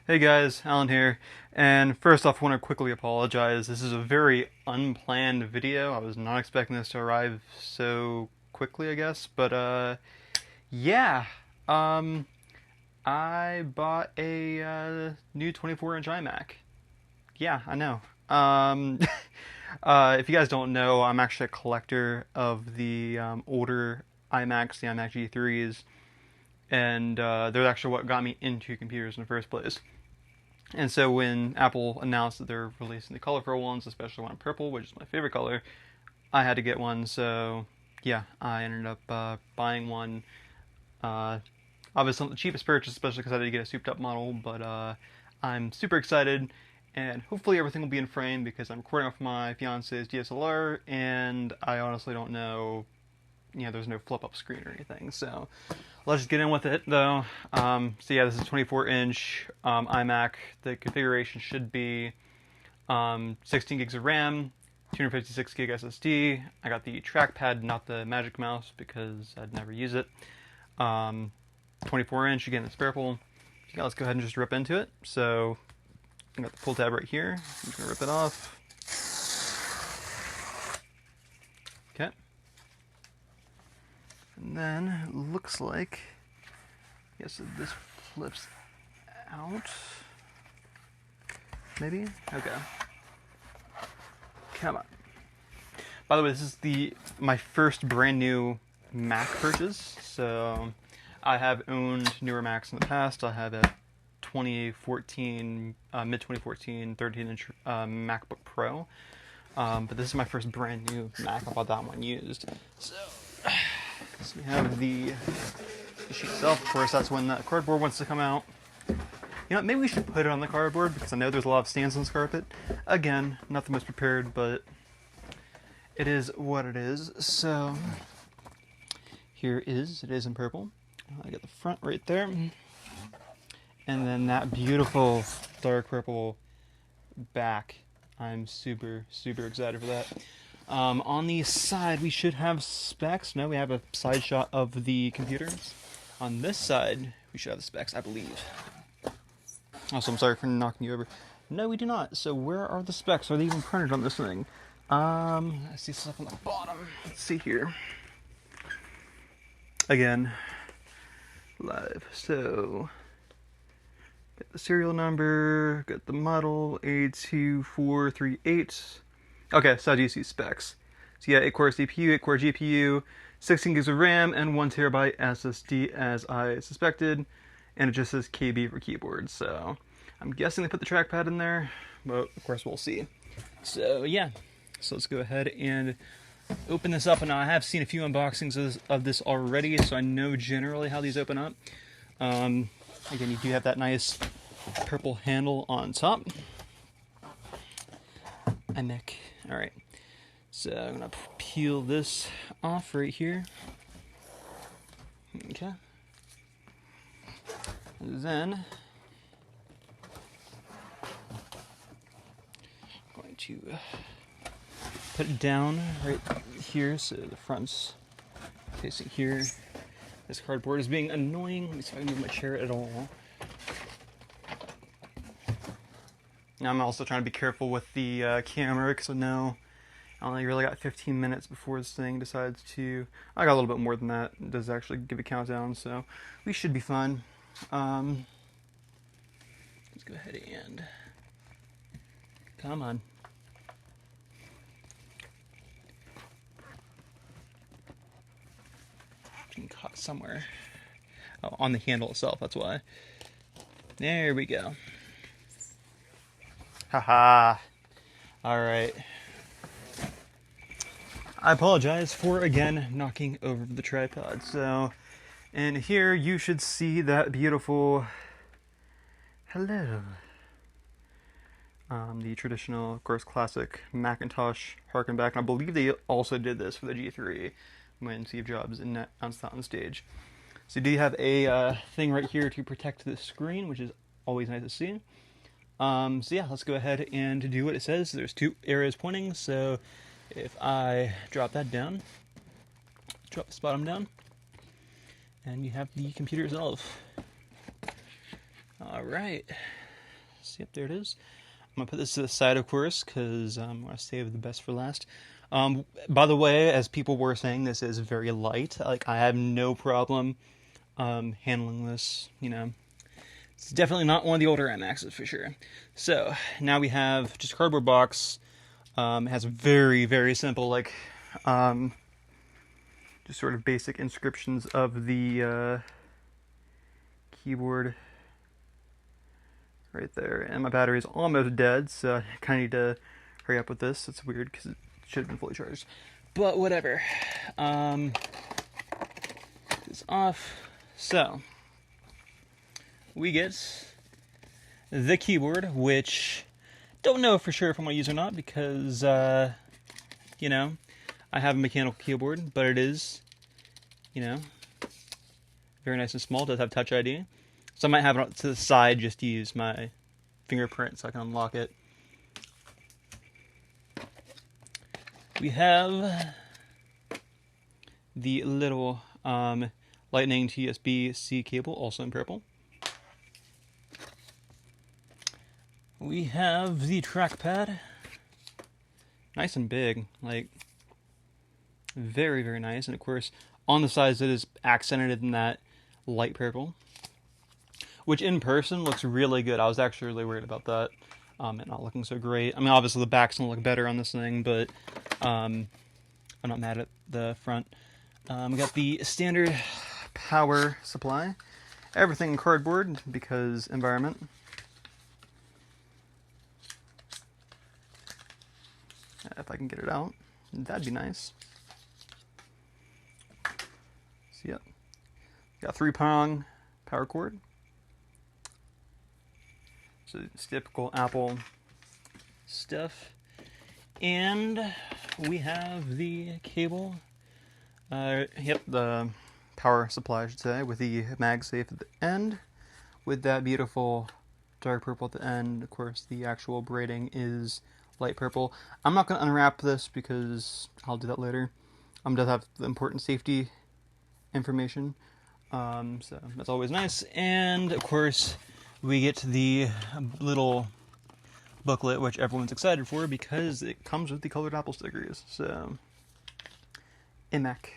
Hey guys, Alan here. And first off, I want to quickly apologize. This is a very unplanned video. I was not expecting this to arrive so quickly, I guess. But yeah. Um I bought a new 24-inch iMac. Yeah, I know. Um if you guys don't know, I'm actually a collector of the older iMacs, the iMac G3s, and they're actually what got me into computers in the first place. And so when Apple announced that they're releasing the colorful ones, especially one in purple, which is my favorite color, I had to get one. So yeah, I ended up buying one. Uh, Obviously not the cheapest purchase, especially because I had to get a souped up model. But I'm super excited, and hopefully everything will be in frame because I'm recording off my fiance's DSLR, and I honestly don't know. There's no flip up screen or anything. So let's just get in with it, though. So yeah, this is a 24-inch iMac. The configuration should be 16 gigs of RAM, 256 gig SSD. I got the trackpad, not the Magic Mouse, because I'd never use it. 24-inch, again, it's purple. Yeah, let's go ahead and just rip into it. So I got the pull tab right here. I'm just gonna rip it off. Okay. And then it looks like, yes, this flips out. Maybe? Okay. Come on. By the way, this is my first brand new Mac purchase. So I have owned newer Macs in the past. I have a 2014, mid 2014, 13-inch MacBook Pro. But this is my first brand new Mac. I bought that one used. So we have the sheet itself. Of course, that's when the cardboard wants to come out. You know, maybe we should put it on the cardboard because I know there's a lot of stains on this carpet. Again, not the most prepared, but it is what it is. So it is in purple. I got the front right there. And then that beautiful dark purple back. I'm super, super excited for that. On the side, we should have specs. No, we have a side shot of the computer. On this side, we should have the specs, I believe. Also, I'm sorry for knocking you over. No, we do not. So where are the specs? Are they even printed on this thing? I see stuff on the bottom. Let's see here. Again, live. So, got the serial number, got the model, A2438. Okay, so how do you see specs? So yeah, 8-core CPU, 8-core GPU, 16 gigs of RAM, and 1TB SSD as I suspected. And it just says KB for keyboard, so I'm guessing they put the trackpad in there, but of course we'll see. So yeah, so let's go ahead and open this up. And I have seen a few unboxings of this already, so I know generally how these open up. Again, you do have that nice purple handle on top. iMac. All right, so I'm gonna peel this off right here. Okay. Then I'm going to put it down right here so the front's facing here. This cardboard is being annoying. Let me see if I can move my chair at all. Now I'm also trying to be careful with the camera because I know I only really got 15 minutes before this thing decides to... I got a little bit more than that. It does actually give a countdown, so we should be fine. Let's go ahead and come on. Getting caught somewhere. Oh, on the handle itself, that's why. There we go. Haha. Alright. I apologize for, again, knocking over the tripod. So, and here you should see that beautiful hello. The traditional, of course, classic Macintosh harken back. And I believe they also did this for the G3 when Steve Jobs announced that on stage. So do you have a thing right here to protect the screen, which is always nice to see. So yeah, let's go ahead and do what it says. There's two arrows pointing, so if I drop that down, drop this bottom down, and you have the computer itself. Alright, See, yep, there it is. I'm gonna put this to the side, of course, because I want to save the best for last. By the way, as people were saying, this is very light. Like, I have no problem handling this. You know, it's definitely not one of the older iMacs, for sure. So now we have just a cardboard box. It has very, very simple, like, just sort of basic inscriptions of the keyboard right there. And my battery is almost dead, so I kind of need to hurry up with this. It's weird because it should have been fully charged. But whatever. It's off. So, we get the keyboard, which don't know for sure if I'm going to use or not because, you know, I have a mechanical keyboard, but it is, you know, very nice and small. It does have Touch ID. So I might have it to the side just to use my fingerprint so I can unlock it. We have the little Lightning to USB-C cable, also in purple. We have the trackpad. Nice and big, like very, very nice. And of course, on the sides it is accented in that light purple, which in person looks really good. I was actually really worried about that. It not looking so great. I mean, obviously the back's gonna look better on this thing, but I'm not mad at the front. We got the standard power supply. Everything in cardboard because environment. If I can get it out, that'd be nice. So yeah, got 3-prong power cord. So it's typical Apple stuff. And we have the cable. Yep, the power supply, I should say, with the MagSafe at the end, with that beautiful dark purple at the end. Of course, the actual braiding is light purple. I'm not going to unwrap this because I'll do that later. I'm going to have the important safety information, so that's always nice. And of course, we get the little booklet, which everyone's excited for because it comes with the colored Apple stickers. So, iMac.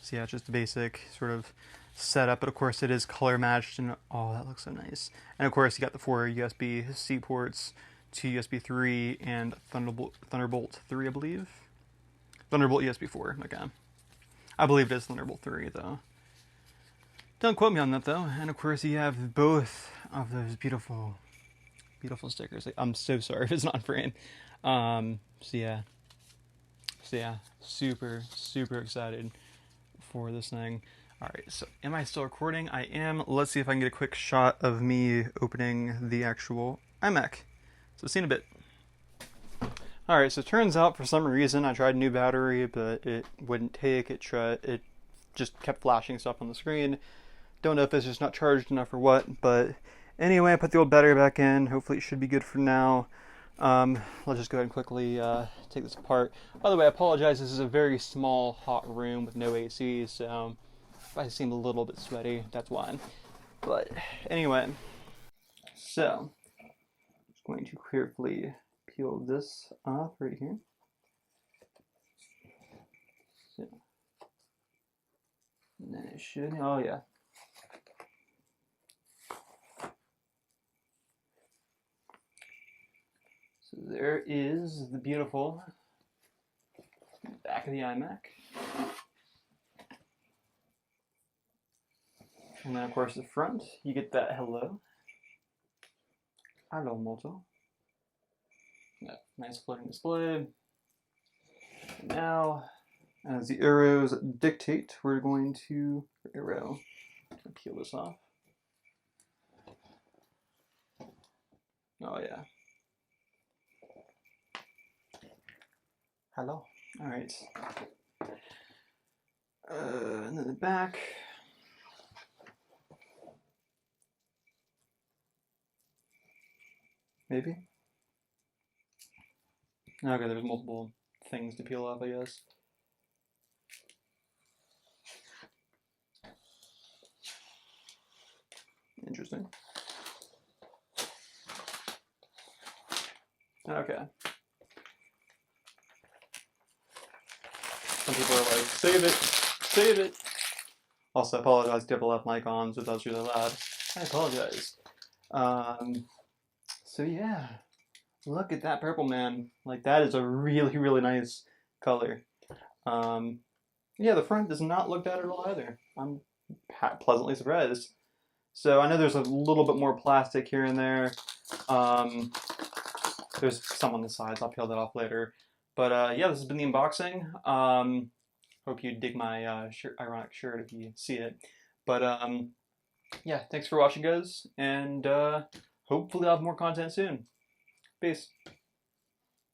So yeah, just a basic sort of setup, but of course it is color matched, and oh, that looks so nice. And of course you got the 4 USB-C ports, 2 USB 3, and Thunderbolt 3, I believe. Thunderbolt USB 4, okay. I believe it is Thunderbolt 3, though. Don't quote me on that, though. And of course you have both of those beautiful, beautiful stickers. I'm so sorry if it's not in frame. So yeah, super, super excited for this thing. Alright, so am I still recording? I am. Let's see if I can get a quick shot of me opening the actual iMac. So see you in a bit. Alright, so it turns out for some reason I tried a new battery, but it wouldn't take. It just kept flashing stuff on the screen. Don't know if it's just not charged enough or what, but anyway, I put the old battery back in. Hopefully it should be good for now. Let's just go ahead and quickly take this apart. By the way, I apologize. This is a very small, hot room with no AC, so if I seem a little bit sweaty, that's why. But anyway, so I'm just going to carefully peel this off right here. So, and then it should, oh yeah. So there is the beautiful back of the iMac. And then of course the front, you get that hello. Hello, Moto. Yeah, nice floating display. And now, as the arrows dictate, we're going to peel this off. Oh yeah. Hello. All right. And then the back. Maybe. Okay, there's multiple things to peel off, I guess. Interesting. Okay. Some people are like, save it, save it. Also, I apologize if you have a left mic on, so that's really loud. I apologize. So yeah, look at that purple, man. Like, that is a really, really nice color. Um, yeah, the front does not look bad at all either. I'm pleasantly surprised. So I know there's a little bit more plastic here and there. Um, there's some on the sides. I'll peel that off later. But yeah, this has been the unboxing. Hope you dig my ironic shirt if you see it. But yeah, thanks for watching, guys, and hopefully I'll have more content soon. Peace.